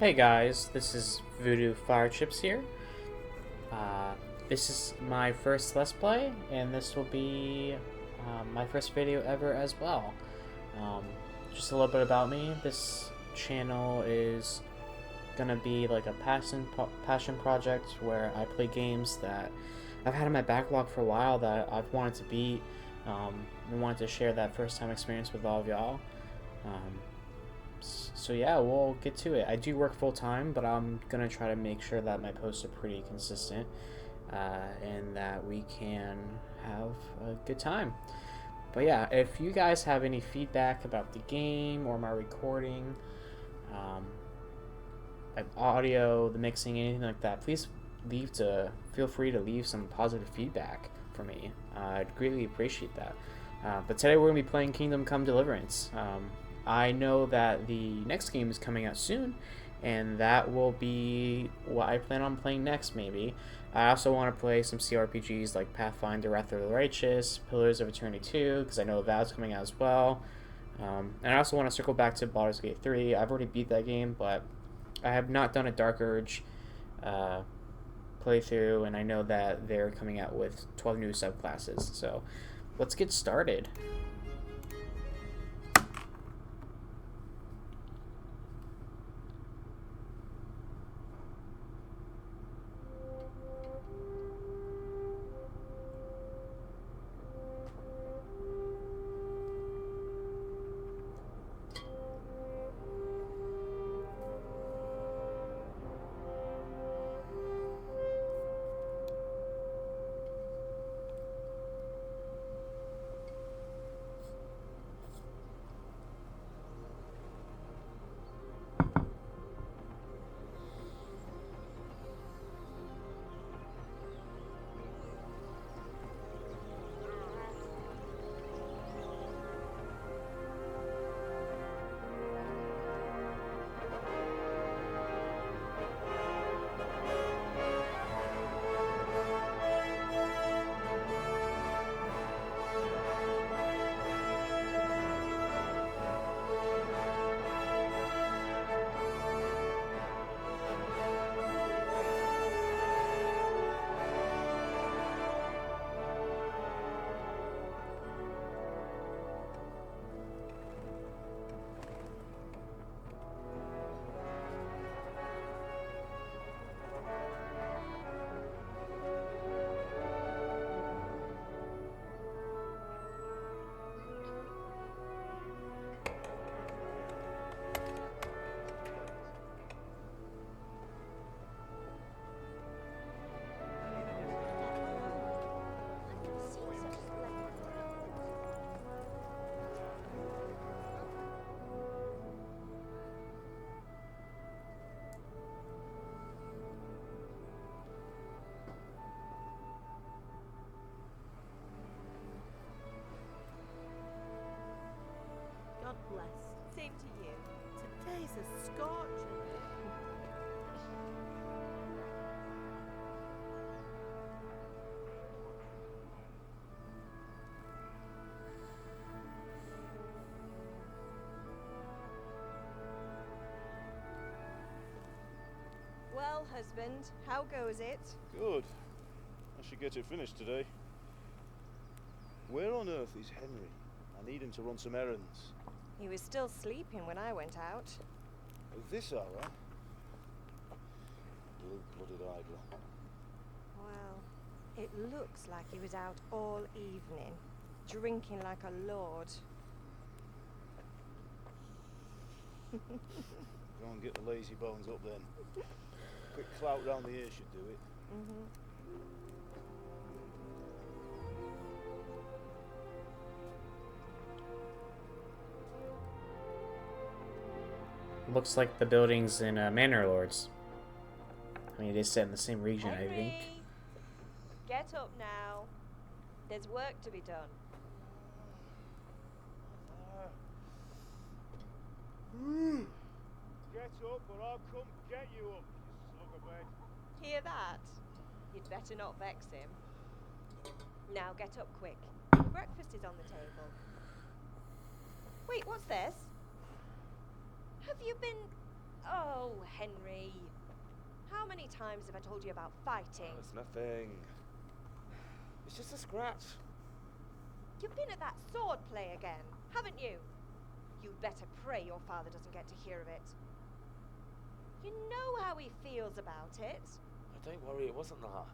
Hey guys, this is Voodoo Fire Chips here. This is my first Let's Play, and this will be my first video ever as well. Um, just a little bit about me. This channel is gonna be like a passion project where I play games that I've had in my backlog for a while that I've wanted to beat, and wanted to share that first time experience with all of y'all. Um, so yeah, we'll get to it. I do work full time, but I'm gonna try to make sure that my posts are pretty consistent, and that we can have a good time. But yeah, if you guys have any feedback about the game or my recording, um, my audio, the mixing, anything like that, please feel free to leave some positive feedback for me. I'd greatly appreciate that. But today we're gonna be playing Kingdom Come Deliverance. I know that the next game is coming out soon, and that will be what I plan on playing next, maybe. I also want to play some CRPGs like Pathfinder Wrath of the Righteous, Pillars of Eternity 2, because I know that's coming out as well. And I also want to circle back to Baldur's Gate 3. I've already beat that game, but I have not done a Dark Urge playthrough, and I know that they're coming out with 12 new subclasses. So let's get started. God bless. Same to you. Today's a scorcher. Well, husband, how goes it? Good. I should get it finished today. Where on earth is Henry? I need him to run some errands. He was still sleeping when I went out. At this hour? Blue-blooded idler. Well, it looks like he was out all evening, drinking like a lord. Go and get the lazy bones up then. Quick clout round the ear should do it. Looks like the buildings in Manor Lords. I mean, it is set in the same region, I think. Get up now. There's work to be done. Get up or I'll come get you up, you slug of bed. Hear that? You'd better not vex him. Now get up quick. Breakfast is on the table. Wait, what's this? Have you been... Oh, Henry. How many times have I told you about fighting? Oh, it's nothing. It's just a scratch. You've been at that sword play again, haven't you? You'd better pray your father doesn't get to hear of it. You know how he feels about it. Oh, don't worry, it wasn't that.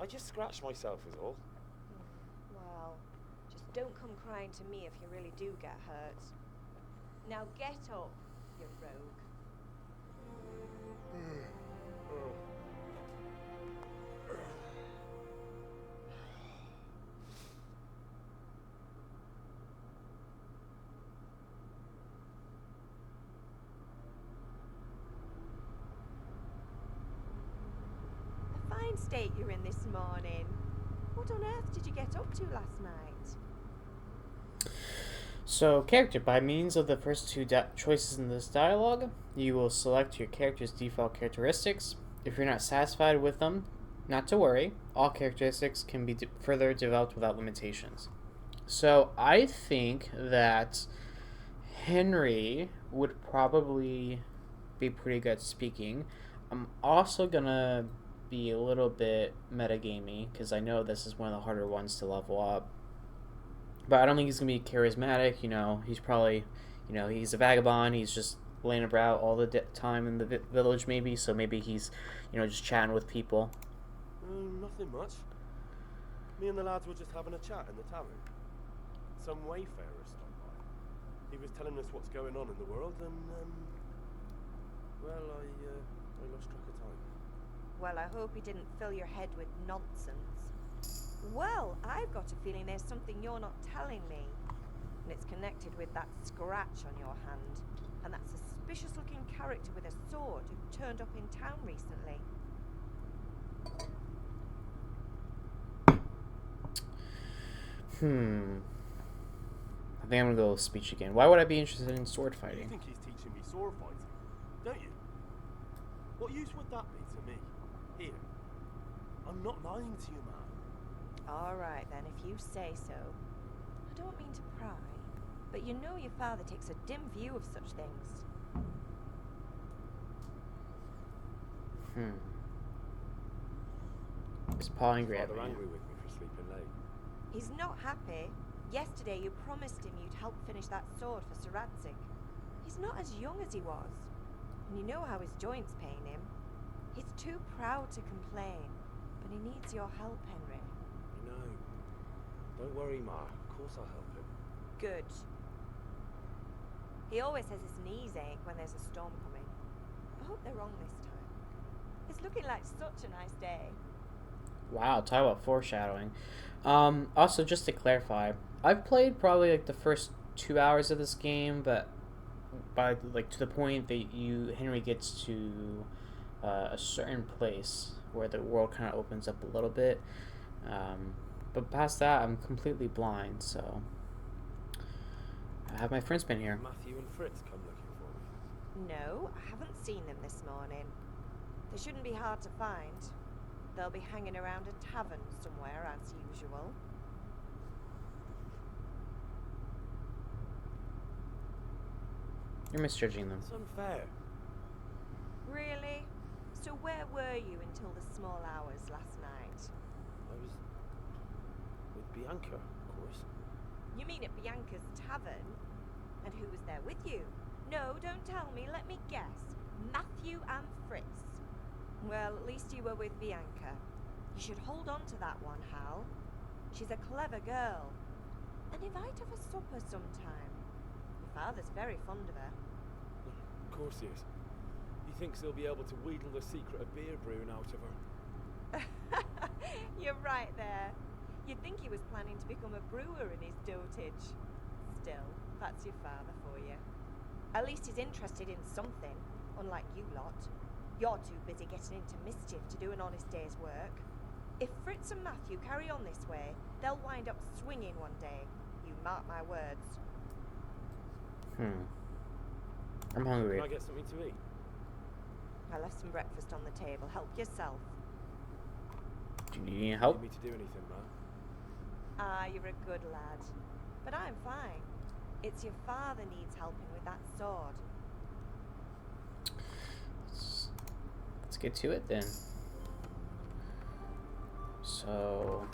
I just scratched myself is all. Well, just don't come crying to me if you really do get hurt. Now get up, you rogue. A fine state you're in this morning. What on earth did you get up to last night? So, character. By means of the first two choices in this dialogue, you will select your character's default characteristics. If you're not satisfied with them, not to worry. All characteristics can be further developed without limitations. So, I think that Henry would probably be pretty good at speaking. I'm also gonna be a little bit metagamey because I know this is one of the harder ones to level up. But I don't think he's going to be charismatic, you know. He's probably, you know, he's a vagabond. He's just laying about all the time in the village, maybe. So maybe he's, you know, just chatting with people. Nothing much. Me and the lads were just having a chat in the tavern. Some wayfarer stopped by. He was telling us what's going on in the world, and, well, I lost track of time. Well, I hope he didn't fill your head with nonsense. Well, I've got a feeling there's something you're not telling me. And it's connected with that scratch on your hand. And that suspicious-looking character with a sword who turned up in town recently. I think I'm going to go with speech again. Why would I be interested in sword You fighting? think he's teaching me sword fighting, don't you? What use would that be to me? Here. I'm not lying to you, man. All right, then, if you say so. I don't mean to pry, but you know your father takes a dim view of such things. Is Paul angry at Father me? angry with me for sleeping late. He's not happy. Yesterday you promised him you'd help finish that sword for Sir Radzig. He's not as young as he was, and you know how his joints pain him. He's too proud to complain, but he needs your help, Henry. I know. Don't worry, Ma. Of course I'll help him. Good. He always says his knees ache when there's a storm coming. I hope they're wrong this time. It's looking like such a nice day. Wow, talk about foreshadowing. Also, just to clarify, I've played probably like the first 2 hours of this game, but by like to the point that Henry gets to a certain place where the world kind of opens up a little bit. But past that, I'm completely blind. So, have my friends been here? Matthew and Fritz come looking for me. No, I haven't seen them this morning. They shouldn't be hard to find. They'll be hanging around a tavern somewhere, as usual. You're misjudging them. It's unfair. Really? So where were you until the small hours last night? I was with Bianca, of course. You mean at Bianca's tavern? And who was there with you? No, don't tell me, let me guess. Matthew and Fritz. Well, at least you were with Bianca. You should hold on to that one, Hal. She's a clever girl. And invite her for supper sometime. Your father's very fond of her. Of course he is. He thinks he'll be able to wheedle the secret of beer brewing out of her. You're right there. You'd think he was planning to become a brewer in his dotage. Still, that's your father for you. At least he's interested in something, unlike you lot. You're too busy getting into mischief to do an honest day's work. If Fritz and Matthew carry on this way, they'll wind up swinging one day. You mark my words. I'm hungry. Can I get something to eat? I left some breakfast on the table. Help yourself. Do you need any help? Need me to do anything, Ma? Ah, you're a good lad. But I'm fine. It's your father needs helping with that sword. let's get to it then. So,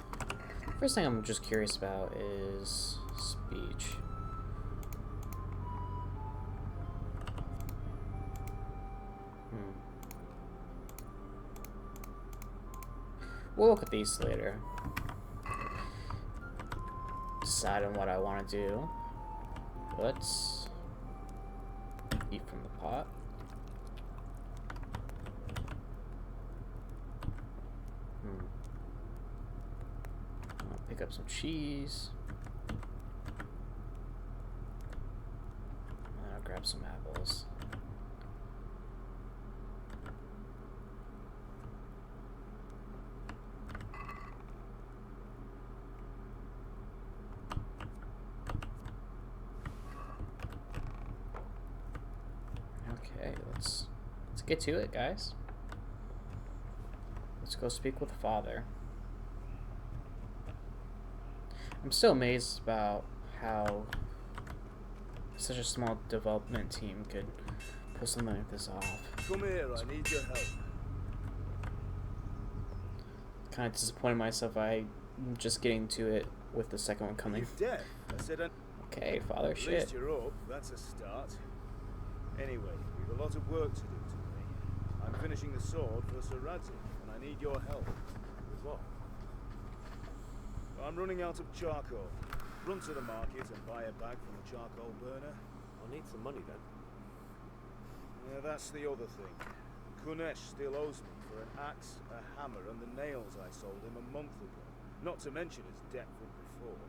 first thing I'm just curious about is speech. We'll look at these later. Decide on what I want to do. Let's eat from the pot. I'll pick up some cheese. And I'll grab some apples. Okay, let's get to it, guys. Let's go speak with the father. I'm still amazed about how such a small development team could pull something like this off. Come here, I need your help. Kind of disappointed myself. I'm just getting to it with the second one coming. You deaf? I said, Okay, father, at shit. least you're up. That's a start. Anyway, we've a lot of work to do today. I'm finishing the sword for Sir Radzik, and I need your help. With what? I'm running out of charcoal. Run to the market and buy a bag from the charcoal burner. I'll need some money then. Yeah, that's the other thing. Kunesh still owes me for an axe, a hammer, and the nails I sold him a month ago. Not to mention his debt from before.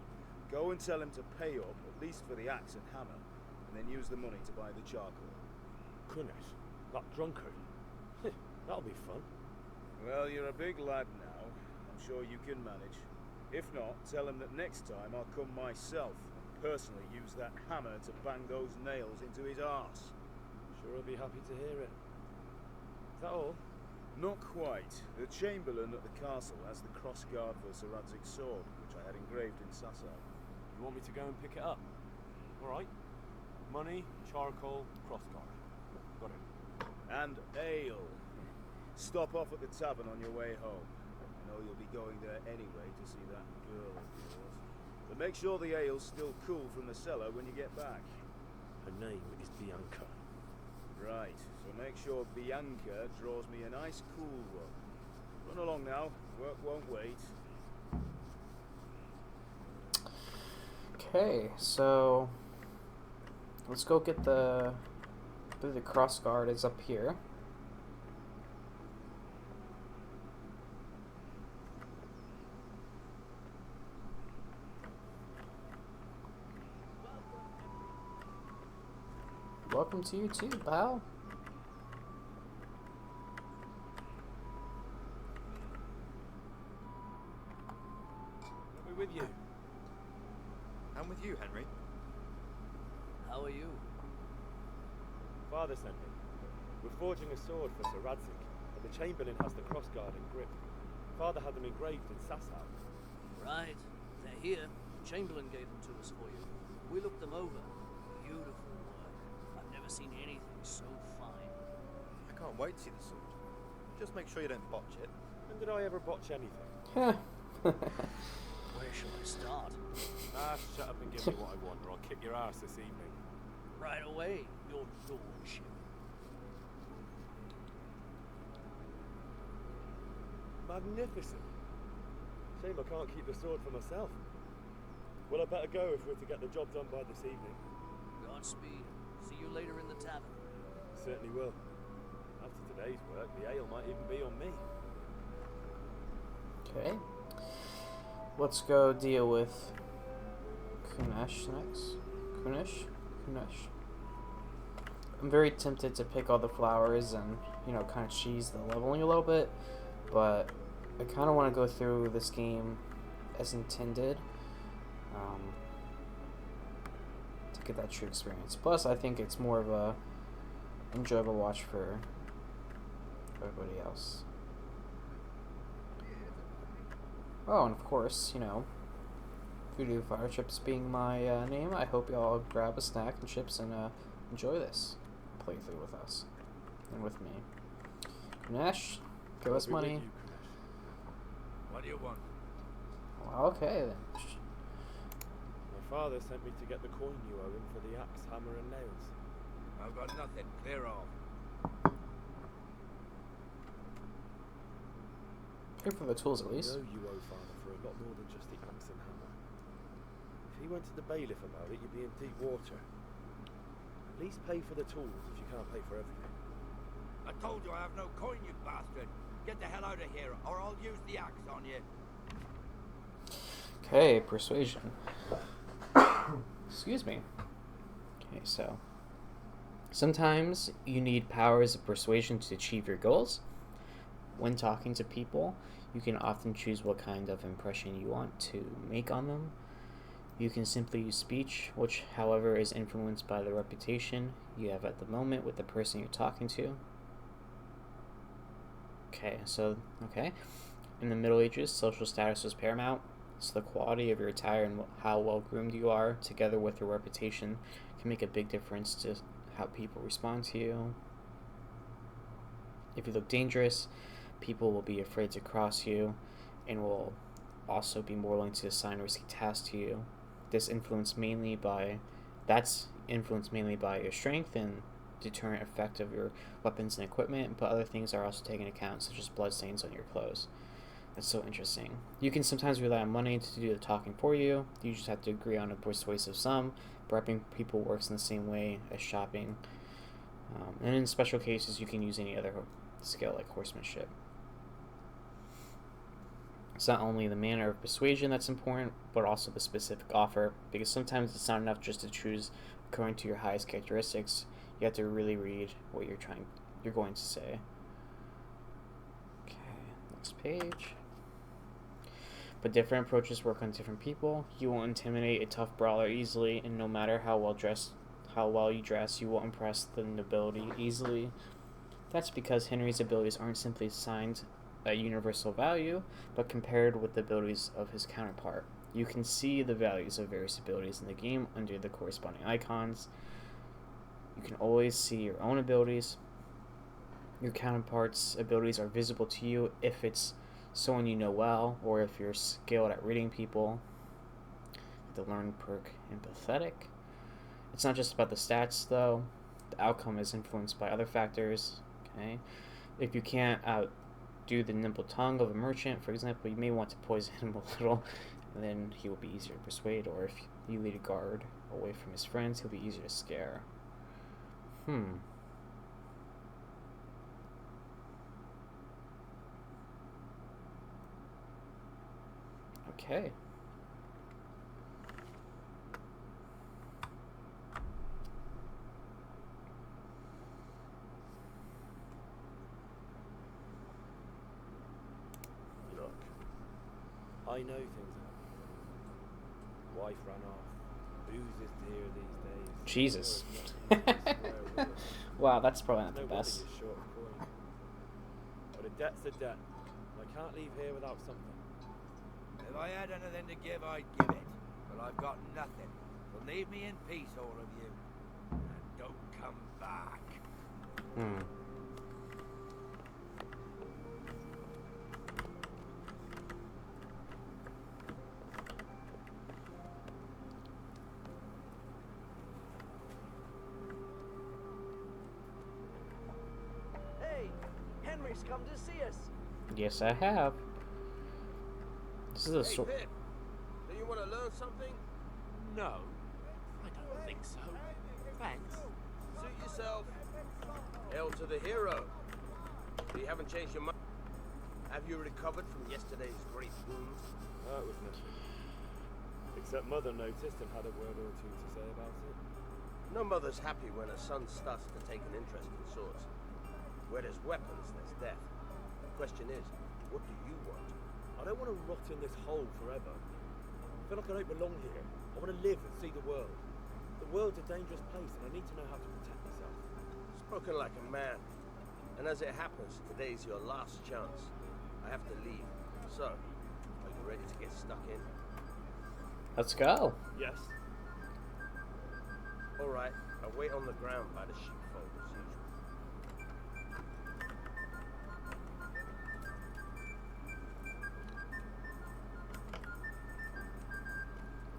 Go and tell him to pay up, at least for the axe and hammer, and then use the money to buy the charcoal. Kunesh? That drunkard? That'll be fun. Well, you're a big lad now. I'm sure you can manage. If not, tell him that next time I'll come myself and personally use that hammer to bang those nails into his arse. Sure, I'll be happy to hear it. Is that all? Not quite. The Chamberlain at the castle has the crossguard for Sir Radzik's sword, which I had engraved in Sasau. You want me to go and pick it up? Alright. Money, charcoal, crossguard. Got it. And ale. Stop off at the tavern on your way home. I know you'll be going there anyway to see that girl of yours. But make sure the ale's still cool from the cellar when you get back. Her name is Bianca. Right, so make sure Bianca draws me a nice cool one. Run along now, work won't wait. Okay, so let's go get the cross guard is up here. Welcome to you too, pal. I'll be with you. I'm with you, Henry. How are you? Father sent me. We're forging a sword for Sir Radzik, and the Chamberlain has the crossguard and grip. Father had them engraved in Sasau. Right. They're here. Chamberlain gave them to us for you. We looked them over. Beautiful work. I've never seen anything so fine. I can't wait to see the sword. Just make sure you don't botch it. When did I ever botch anything? Where shall I start? Shut up and give me what I want, or I'll kick your ass this evening. Right away, your lordship. Magnificent. Shame I can't keep the sword for myself. Well, I better go if we're to get the job done by this evening. Godspeed. See you later in the tavern. Certainly will. After today's work, the ale might even be on me. Okay. Let's go deal with Kunesh next. Kunesh? I'm very tempted to pick all the flowers and, kind of cheese the leveling a little bit, but I kind of want to go through this game as intended to get that true experience. Plus, I think it's more of a enjoyable watch for everybody else. Oh, and of course, Voodoo Fire Chips being my name, I hope y'all grab a snack and chips and enjoy this playthrough with us and with me. Nash, give I'll us be with money. you, Kunesh. What do you want? Well, okay then. My father sent me to get the coin you owe him for the axe, hammer, and nails. I've got nothing. Clear off. Pay for the tools at I least. know you owe father for a lot more than just the axe and hammer. If he went to the bailiff about it, you'd be in deep water. At least pay for the tools if you can't pay for everything. I told you I have no coin, you bastard. Get the hell out of here, or I'll use the axe on you. Okay, persuasion. Excuse me. Okay, so sometimes you need powers of persuasion to achieve your goals. When talking to people, you can often choose what kind of impression you want to make on them. You can simply use speech, which, however, is influenced by the reputation you have at the moment with the person you're talking to. Okay. In the Middle Ages, social status was paramount, so the quality of your attire and how well groomed you are, together with your reputation, can make a big difference to how people respond to you. If you look dangerous, people will be afraid to cross you and will also be more willing to assign risky tasks to you. That's influenced mainly by your strength and deterrent effect of your weapons and equipment, but other things are also taken into account, such as bloodstains on your clothes. That's so interesting. You can sometimes rely on money to do the talking for you. You just have to agree on a persuasive sum. Bribing people works in the same way as shopping. And in special cases, you can use any other skill like horsemanship. It's not only the manner of persuasion that's important, but also the specific offer, because sometimes it's not enough just to choose according to your highest characteristics. You have to really read what you're going to say. Okay, next page. But different approaches work on different people. You won't intimidate a tough brawler easily, and no matter how well you dress, you won't impress the nobility easily. That's because Henry's abilities aren't simply assigned a universal value, but compared with the abilities of his counterpart. You can see the values of various abilities in the game under the corresponding icons. You can always see your own abilities. Your counterpart's abilities are visible to you if it's someone you know well, or if you're skilled at reading people. The learn perk empathetic. It's not just about the stats, though. The outcome is influenced by other factors. Okay, if you can't outdo the nimble tongue of a merchant, for example, you may want to poison him a little, and then he will be easier to persuade. Or if you lead a guard away from his friends, he'll be easier to scare. Okay. Look, I know things happen. Wife ran off. Booze is dear these days. Jesus. There is nothing to square with. Wow, that's probably not No the wonder best. you're short of coin. But a debt's a debt. I can't leave here without something. If I had anything to give, I'd give it. But I've got nothing. So leave me in peace, all of you. And don't come back. Hey, Henry's come to see us. Yes, I have. This is a Hey, Pip, do you want to learn something? No, I don't think so. Thanks. Suit yourself. Hail to the hero. So you haven't changed your mind? Have you recovered from yesterday's great wound? That was nothing. Except Mother noticed and had a word or two to say about it. No mother's happy when her son starts to take an interest in swords. Where there's weapons, there's death. The question is, what do you want? I don't want to rot in this hole forever. I feel like I don't belong here. I want to live and see the world. The world's a dangerous place and I need to know how to protect myself. Spoken like a man. And as it happens, today's your last chance. I have to leave. So, are you ready to get stuck in? Let's go. Yes. Alright, I'll wait on the ground by the sheepfold as usual.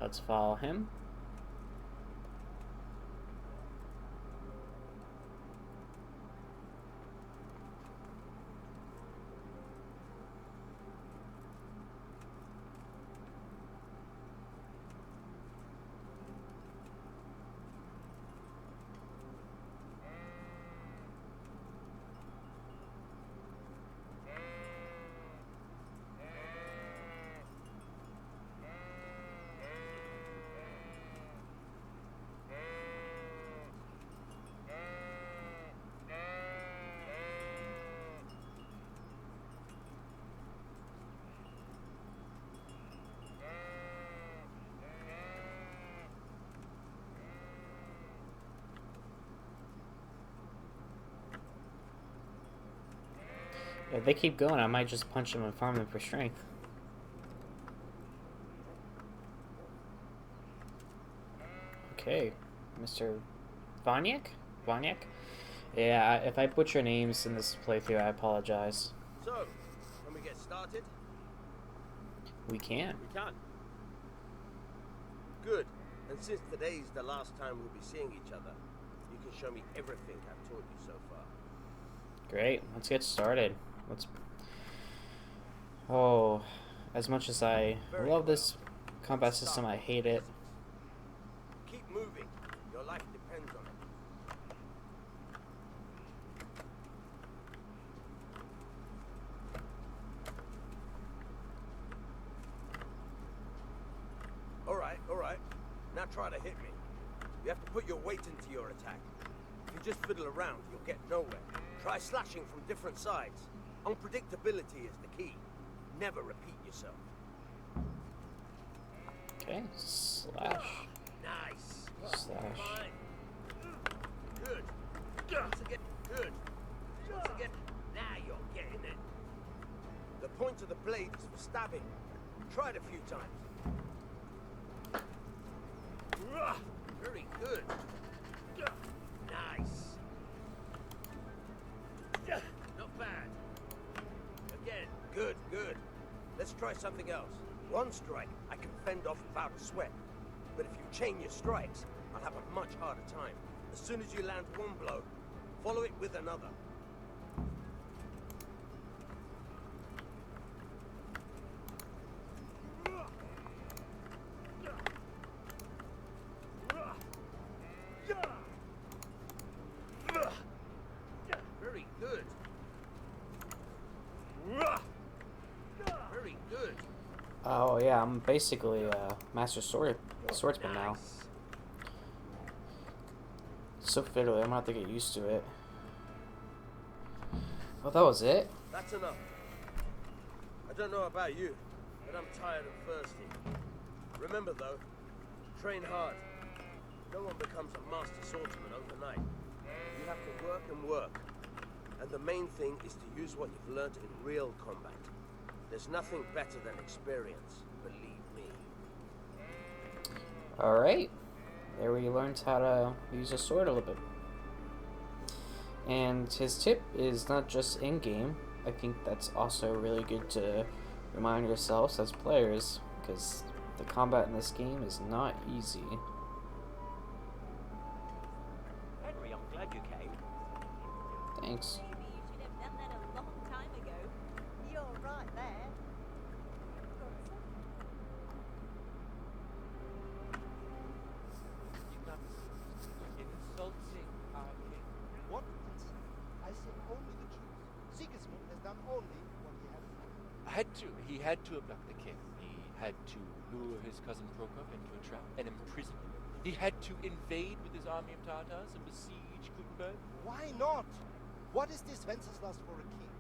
Let's follow him. If they keep going, I might just punch them and farm them for strength. Okay, Mr. Vanyak? Vanyak? Yeah, if I butcher names in this playthrough, I apologize. So, can we get started? We can. We can. Good. And since today's the last time we'll be seeing each other, you can show me everything I've taught you so far. Great, let's get started. Oh, as much as I love this combat system, I hate it. Keep moving. Your life depends on it. All right. Now try to hit me. You have to put your weight into your attack. If you just fiddle around, you'll get nowhere. Try slashing from different sides. Unpredictability is the key. Never repeat yourself. Okay, slash. Nice. Slash. Fine. Good. Once again. Good. Once again. Now you're getting it. The point of the blade is for stabbing. Try it a few times. Very good. Nice. Not bad. Again. Good. Let's try something else. One strike, I can fend off without a sweat. But if you chain your strikes, I'll have a much harder time. As soon as you land one blow, follow it with another. Very good. Very good. Oh yeah, I'm basically a master swordsman now. So fiddly, I'm gonna have to get used to it. Well, that was it. That's enough. I don't know about you, but I'm tired and thirsty. Remember though, train hard. No one becomes a master swordsman overnight. You have to work and work. And the main thing is to use what you've learned in real combat. There's nothing better than experience, believe me. Alright. There we learned how to use a sword a little bit. And his tip is not just in-game. I think that's also really good to remind yourselves as players, because the combat in this game is not easy. Henry, I'm glad you came. Thanks. Maybe you should have done that a long time ago. You're right there. Insulting our king. What? I say only the truth. Sigismund has done only what he had to do. He had to abduct the king. He had to lure his cousin Prokop into a trap and imprison him. He had to invade with his army of Tartars and besiege Gutenberg. Why not? What is this Wenceslas for a king?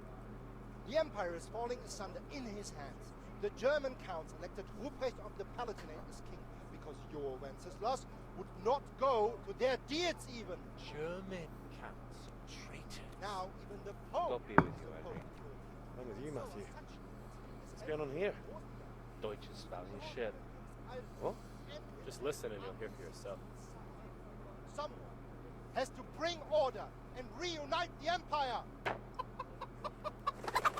The empire is falling asunder in his hands. The German counts elected Ruprecht of the Palatinate as king because your Wenceslas would not go to their deeds even. German counts, traitors. Now even the Pope. God be with you, Henry. I'm with you, Matthew. What's going on here? Deutsche spouting shit. What? Just listen and you'll hear for yourself. Someone has to bring order and reunite the empire. What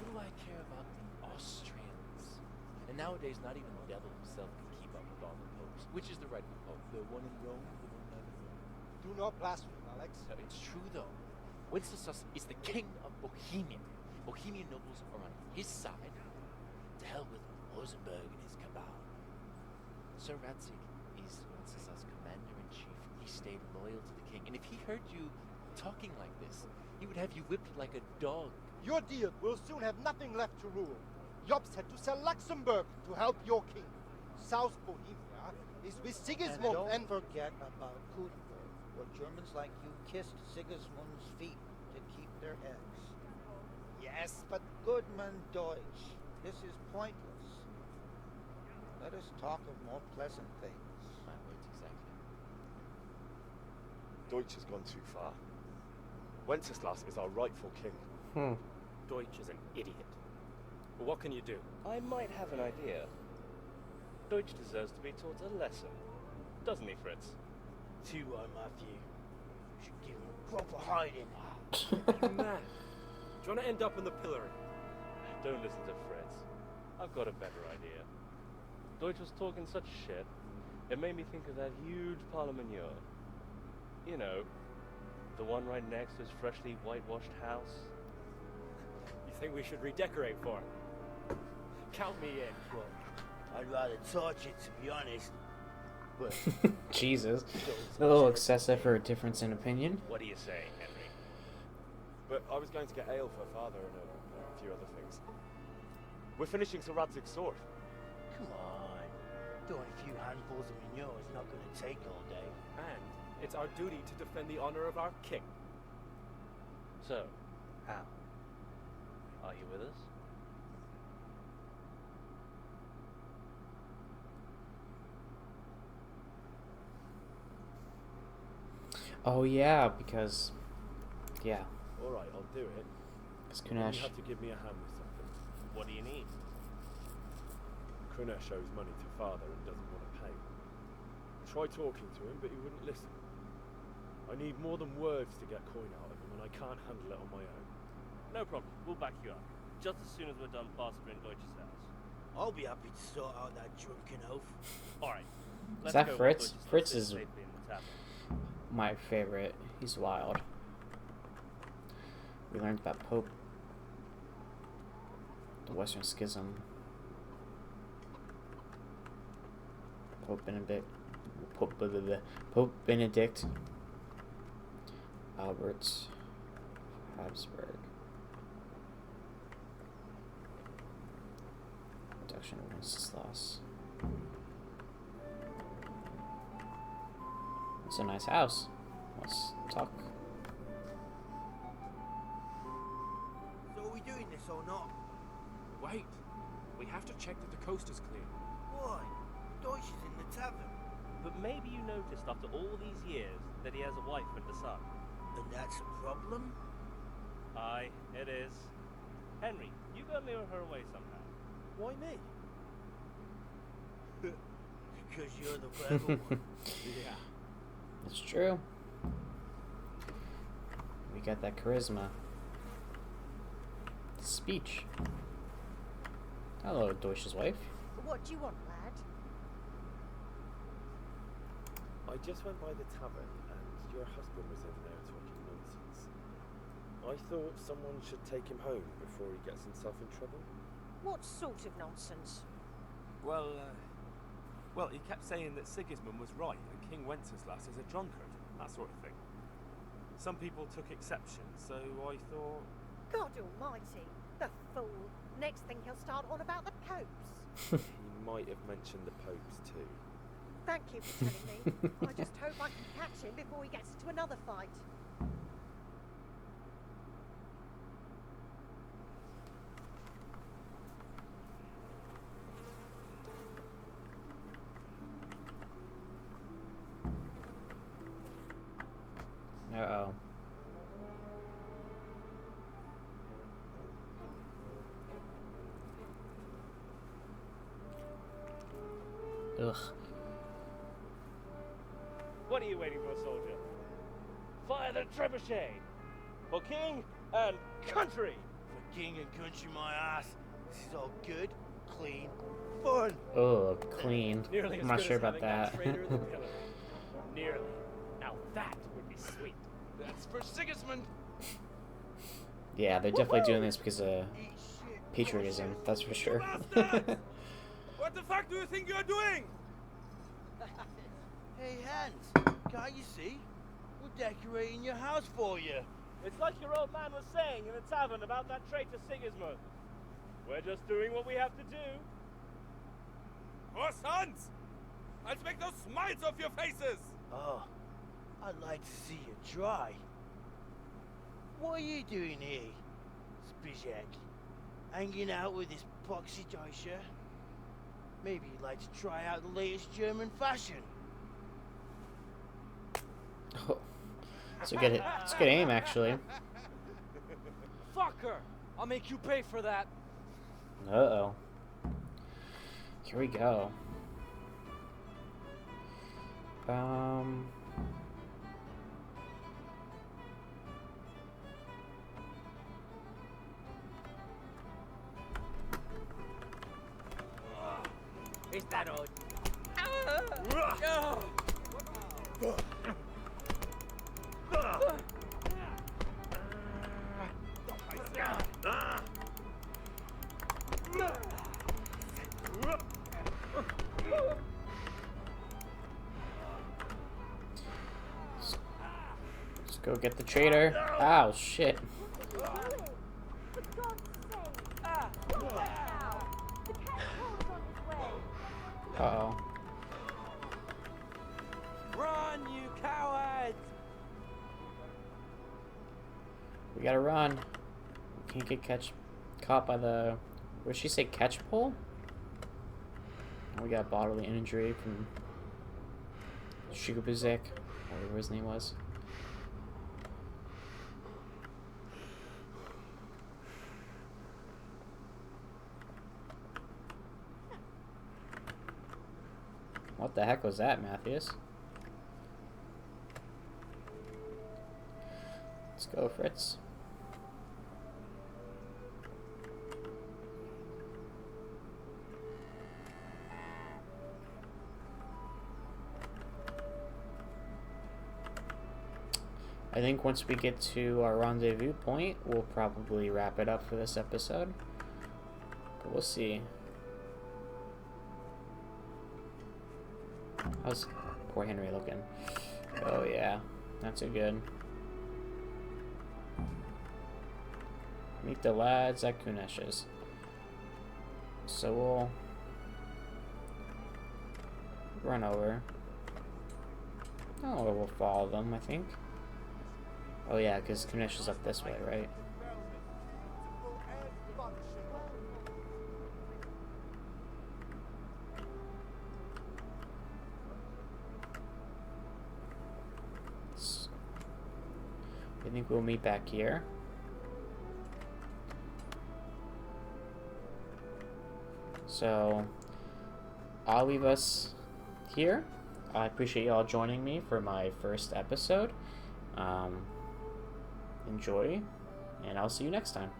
do I care about the Austrians? And nowadays, not even the devil himself can keep up with all the popes. Which is the rightful pope? The one in Rome, the one not in Rome? Do not blaspheme, Alex. No, it's true though. Wenceslas is the king of Bohemia. Bohemian nobles are on his side. To hell with Rosenberg and his cabal. Sir Radzig is Wenceslas' commander-in-chief. He stayed loyal to the king, and if he heard you talking like this, he would have you whipped like a dog. Your deal will soon have nothing left to rule. Jobst had to sell Luxembourg to help your king. South Bohemia is with Sigismund And don't forget about Gutenberg, where Germans like you kissed Sigismund's feet to keep their eggs. Yes, but Goodman Deutsch, this is pointless. Let us talk of more pleasant things. My words exactly. Deutsch has gone too far. Wenceslas is our rightful king. Deutsch is an idiot. But what can you do? I might have an idea. Deutsch deserves to be taught a lesson. Doesn't he, Fritz? Too right, Matthew. You should give him a proper hiding. You mad? Do you want to end up in the pillory? Don't listen to Fritz. I've got a better idea. Deutsch was talking such shit, it made me think of that huge parliament-yard. You know, the one right next to his freshly whitewashed house. You think we should redecorate for him? Count me in. Well, I'd rather torch it, to be honest. But Jesus. A little excessive for a difference in opinion. What do you say, Henry? But I was going to get ale for father and a few other things. We're finishing Sir Radzig's sword. come on. Doing a few handfuls of manure is not going to take all day. And it's our duty to defend the honor of our king. So, how? Are you with us? Oh yeah, because yeah, Alright, I'll do it. because You Kunesh. have to give me a hand with something. What do you need? Kunesh owes money to father and doesn't want to pay. Try talking to him, but he wouldn't listen. I need more than words to get coin out of him, and I can't handle it on my own. No problem. We'll back you up. Just as soon as we're done plastering Deutsch's house. I'll be happy to sort out that drunken oaf. Alright. Is that Fritz? Fritz is my favorite. He's wild. We learned about Pope, the Western Schism, Pope Benedict, Pope Benedict, Albert Habsburg, reduction of Wenceslas. It's a nice house. Let's talk. So are we doing this or not? Wait. We have to check that the coast is clear. Why? Deutsch is in the tavern. But maybe you noticed after all these years that he has a wife and a son. And that's a problem? Aye, it is. Henry, you go lure her away somehow. Why me? Because you're the clever one. Yeah. It's true. We got that charisma. Speech. Hello, Deutsch's wife. What do you want, lad? I just went by the tavern, and your husband was in there talking nonsense. I thought someone should take him home before he gets himself in trouble. What sort of nonsense? Well, he kept saying that Sigismund was right and King Wenceslas is a drunkard, that sort of thing. Some people took exception, so I thought... God almighty, the fool. Next thing he'll start on about the popes. He might have mentioned the popes too. Thank you for telling me. I just hope I can catch him before he gets into another fight. Uh-oh. Ugh. What are you waiting for, soldier? Fire the trebuchet! For king and country! For king and country, my ass. This is all good, clean, fun. Oh, clean. Nearly as I'm not good sure as about having that. traitor in the pillory. Nearly. Now that would be sweet. That's for Sigismund. Yeah, they're definitely doing this because of patriotism, that's for sure. Bastards! What the fuck do you think you're doing? Hey, Hans, can't you see? We're decorating your house for you. It's like your old man was saying in the tavern about that traitor Sigismund. We're just doing what we have to do. Oh, sons! I'll make those smiles off your faces! Oh, I'd like to see you try. What are you doing here, Spizak? Hanging out with this poxy Deutscher? Maybe you'd like to try out the latest German fashion. Oh, it's a good aim, actually. Fucker! I'll make you pay for that. Uh-oh. Here we go. Is that all? Let's go get the traitor. Ow, shit. Uh-oh. Run, you cowards! We gotta run. We can't get caught by the... What did she say? Catch pole? We got bodily injury from Shugabuzek, or whatever his name was. What the heck was that, Matthews? Let's go, Fritz. I think once we get to our rendezvous point, we'll probably wrap it up for this episode. But we'll see. How's poor Henry looking? Oh yeah, not too good. Meet the lads at Kunesh's. So we'll run over. Oh, we'll follow them, I think. Oh yeah, because Kunesh is up this way, right? I think we'll meet back here. So I'll leave us here. I appreciate y'all joining me for my first episode. Enjoy, and I'll see you next time.